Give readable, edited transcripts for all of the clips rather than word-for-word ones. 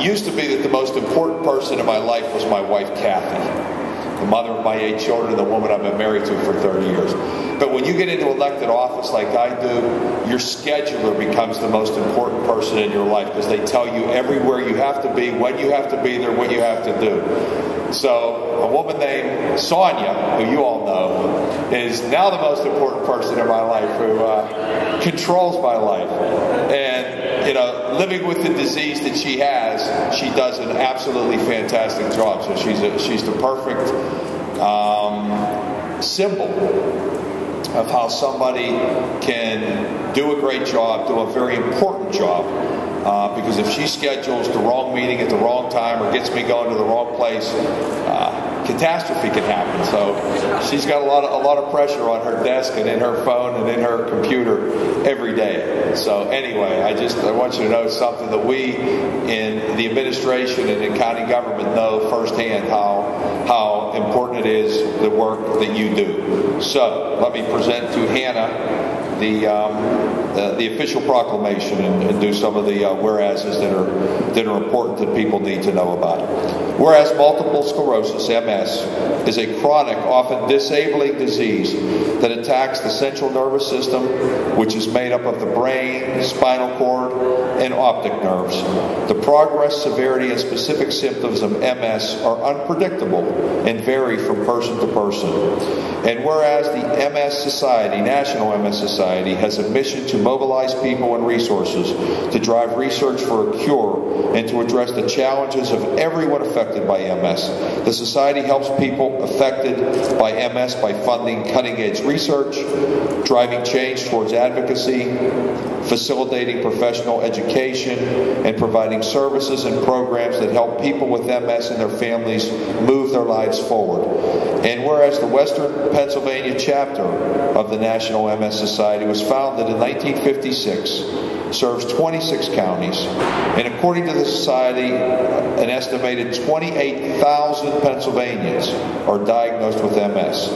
used to be that the most important person in my life was my wife, Kathy, the mother of my 8 children, and the woman I've been married to for 30 years. But when you get into elected office like I do, your scheduler becomes the most important person in your life, because they tell you everywhere you have to be, when you have to be there, what you have to do. So a woman named Sonia, who you all know, is now the most important person in my life, who controls my life. And, you know, living with the disease that she has, she does an absolutely fantastic job. So she's the perfect symbol of how somebody can do a great job, do a very important job. Because if she schedules the wrong meeting at the wrong time or gets me going to the wrong place, catastrophe can happen. So she's got a lot of pressure on her desk and in her phone and in her computer every day. So anyway, I want you to know something that we in the administration and in county government know firsthand how important it is, the work that you do. So let me present to Hannah the official proclamation and do some of the whereases that are important that people need to know about. Whereas multiple sclerosis, MS, is a chronic, often disabling disease that attacks the central nervous system, which is made up of the brain, spinal cord, and optic nerves. The progress, severity, and specific symptoms of MS are unpredictable and vary from person to person. And whereas the MS Society, National MS Society, has a mission to mobilize people and resources to drive research for a cure and to address the challenges of everyone affected by MS. The Society helps people affected by MS by funding cutting-edge research, driving change towards advocacy, facilitating professional education, and providing services and programs that help people with MS and their families move their lives forward. And whereas the Western Pennsylvania chapter of the National MS Society was founded in 1956, serves 26 counties, and according to the Society, an estimated 28,000 Pennsylvanians are diagnosed with MS,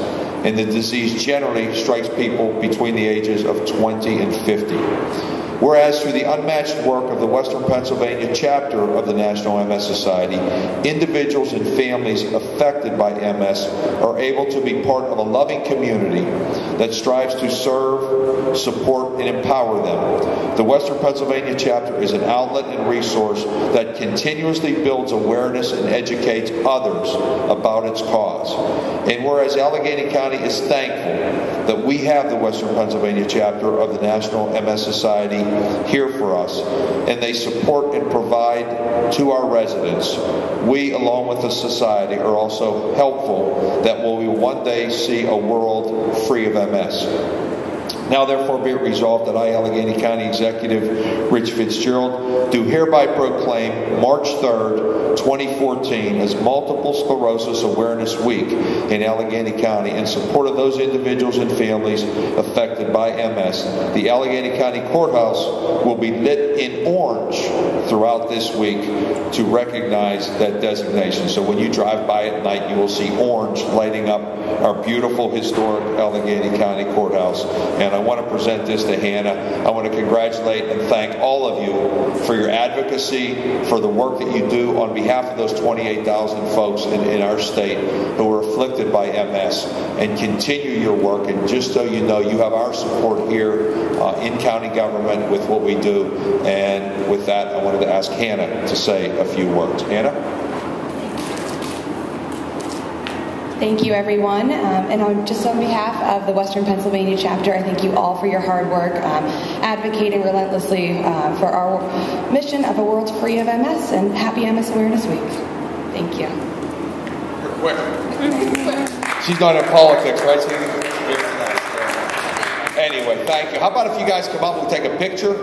and the disease generally strikes people between the ages of 20 and 50. Whereas through the unmatched work of the Western Pennsylvania chapter of the National MS Society, individuals and families affected by MS are able to be part of a loving community that strives to serve, support, and empower them. The Western Pennsylvania chapter is an outlet and resource that continuously builds awareness and educates others about its cause. And whereas Allegheny County is thankful that we have the Western Pennsylvania chapter of the National MS Society here for us, and they support and provide to our residents, we, along with the Society, are also helpful that we will one day see a world free of MS. Now therefore be it resolved that I, Allegheny County Executive Rich Fitzgerald, do hereby proclaim March 3rd, 2014 as Multiple Sclerosis Awareness Week in Allegheny County in support of those individuals and families affected by MS. The Allegheny County Courthouse will be lit in orange throughout this week to recognize that designation. So when you drive by at night, you will see orange lighting up our beautiful historic Allegheny County Courthouse. And I want to present this to Hannah. I want to congratulate and thank all of you for your advocacy, for the work that you do on behalf of those 28,000 folks in our state who are afflicted by MS, and continue your work. And just so you know, you have our support here in county government with what we do. And with that, I wanted to ask Hannah to say a few words. Hannah? Thank you, everyone. And just on behalf of the Western Pennsylvania chapter, I thank you all for your hard work advocating relentlessly for our mission of a world free of MS, and happy MS Awareness Week. Thank you. You're quick. She's not in politics, right? Anyway, thank you. How about if you guys come up and take a picture?